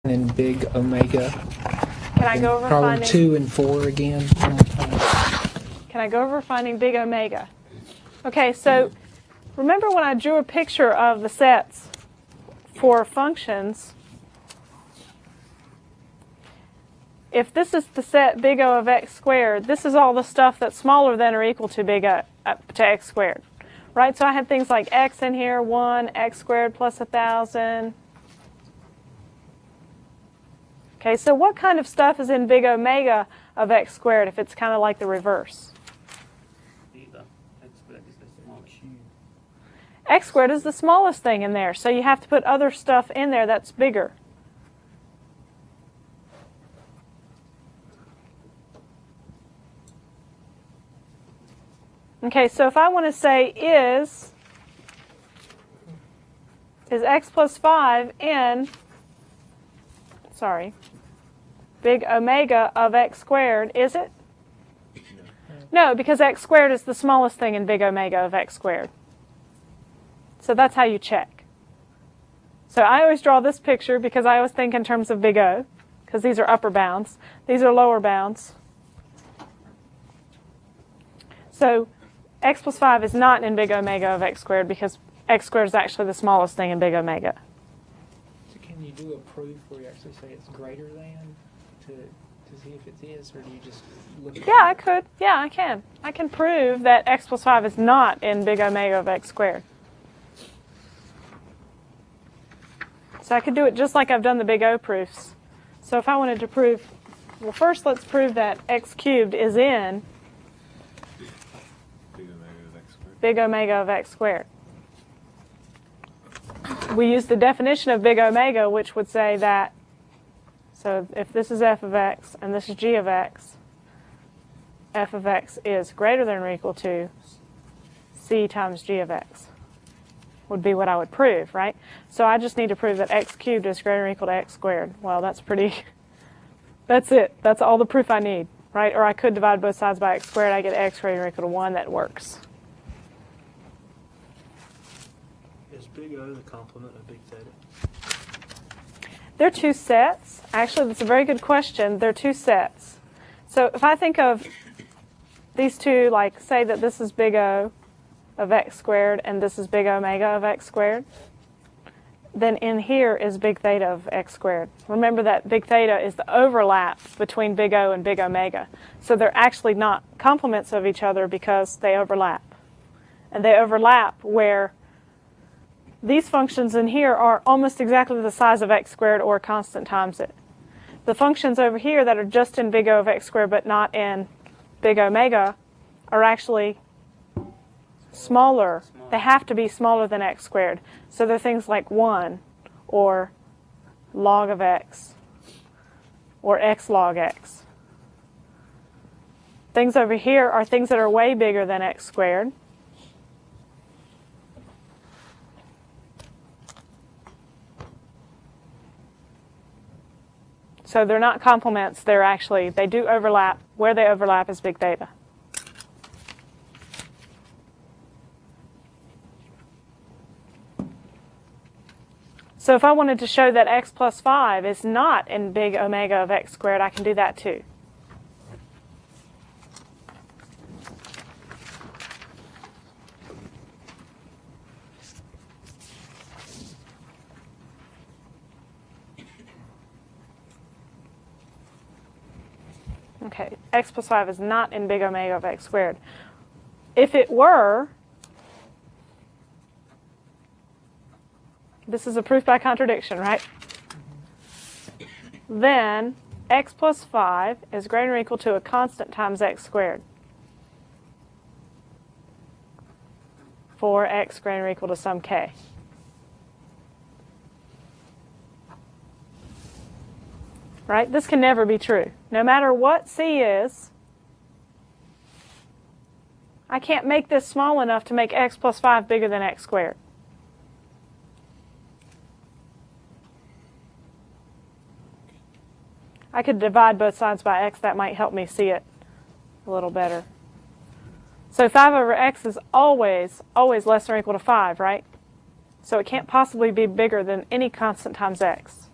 and big omega. Can I go over Problem finding 2 and 4 again one more time. Can I go over finding big omega? Okay, so remember when I drew a picture of the sets for functions, if this is the set big O of x squared, this is all the stuff that's smaller than or equal to big O, to x squared. Right, so I had things like x in here, 1, x squared plus 1,000. Okay, so what kind of stuff is in big omega of x squared if it's kind of like the reverse? X squared is the smallest thing in there, so you have to put other stuff in there that's bigger. Okay, so if I want to say is x plus 5 in, big omega of x squared, is it? No, because x squared is the smallest thing in big omega of x squared. So that's how you check. So I always draw this picture because I always think in terms of big O, because these are upper bounds. These are lower bounds. So x plus 5 is not in big omega of x squared because x squared is actually the smallest thing in big omega. So can you do a proof where you actually say it's greater than to see if it is, or do you just look at it? Yeah, I could. Yeah, I can. I can prove that x plus 5 is not in big omega of x squared. So I could do it just like I've done the big O proofs. So if I wanted to prove, well, first let's prove that x cubed is in big omega of x squared. We use the definition of big omega, which would say that, so if this is f of x and this is g of x, f of x is greater than or equal to c times g of x, would be what I would prove, right? So I just need to prove that x cubed is greater than or equal to x squared. Well, that's pretty, that's it. That's all the proof I need, right? Or I could divide both sides by x squared. I get x greater than or equal to 1. That works. Is big O the complement of big theta? They're two sets. Actually, that's a very good question. They're two sets. So if I think of these two, like say that this is big O of x squared and this is big omega of x squared, then in here is big theta of x squared. Remember that big theta is the overlap between big O and big omega. So they're actually not complements of each other because they overlap. And they overlap where these functions in here are almost exactly the size of x squared or constant times it. The functions over here that are just in big O of x squared but not in big omega are actually smaller. They have to be smaller than x squared. So they're things like 1 or log of x or x log x. Things over here are things that are way bigger than x squared. So they're not complements, they're actually, they do overlap. Where they overlap is big theta. So if I wanted to show that x plus 5 is not in big omega of x squared, I can do that too. Okay, x plus 5 is not in big omega of x squared. If it were, this is a proof by contradiction, right? Then x plus 5 is greater than or equal to a constant times x squared for x greater than or equal to some k. Right? This can never be true. No matter what c is, I can't make this small enough to make x plus 5 bigger than x squared. I could divide both sides by x. That might help me see it a little better. So 5 over x is always less than or equal to 5, right? So it can't possibly be bigger than any constant times x.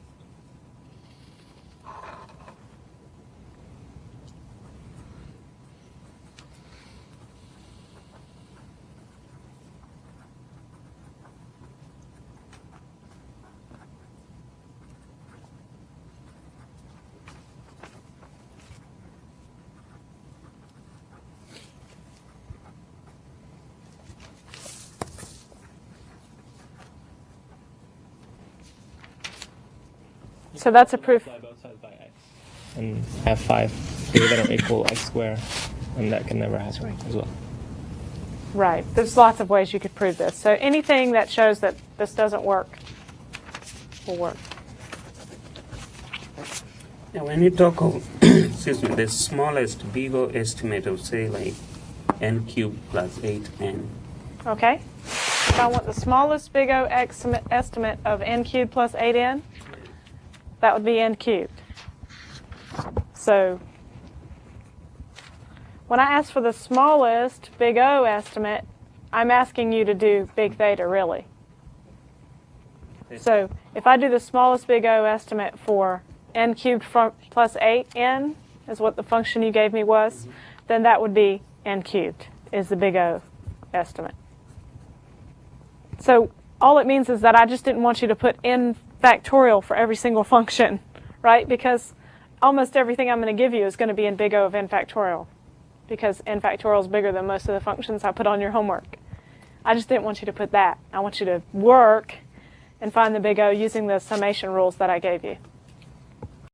So that's a proof. Multiply both sides by x and have 5 greater than or equal x squared, and that can never happen as well. Right. There's lots of ways you could prove this. So anything that shows that this doesn't work will work. Now, when you talk of, excuse me, the smallest big O estimate of, say, like n cubed plus 8n. Okay? If I want the smallest big O estimate of n cubed plus 8n, that would be n cubed. So when I ask for the smallest big O estimate, I'm asking you to do big theta, really. So if I do the smallest big O estimate for n cubed plus 8n, is what the function you gave me was, then that would be n cubed, is the big O estimate. So all it means is that I just didn't want you to put n factorial for every single function, right? Because almost everything I'm going to give you is going to be in big O of n factorial, because n factorial is bigger than most of the functions I put on your homework. I just didn't want you to put that. I want you to work and find the big O using the summation rules that I gave you.